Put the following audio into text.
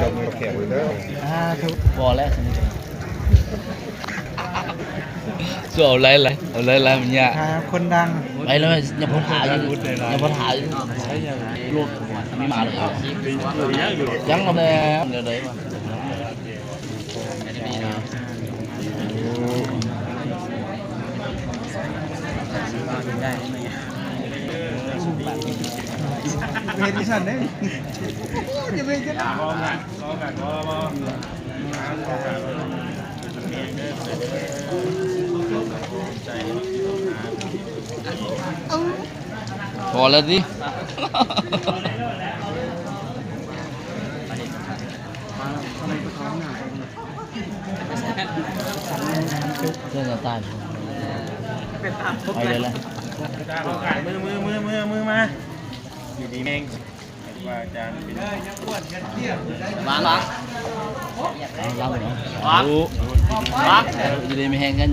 จมแข็งเลย พอแล้วส่วนอะไรมันเนี่ย คนดัง ไปแล้วยังพ้นหาอยู่ยังพ้นหาอยู่ลูกไม่มาเลยยังเอาเลยเดี๋ยวđấy mà về đi sân đấyจะไปจะได้พอแล้วดิเรื่องจะตายไปเลยเลยมือมาอยู่ดีแมงว่าอาจารย์มาล้างอยู่ดีไม่แห้งกัน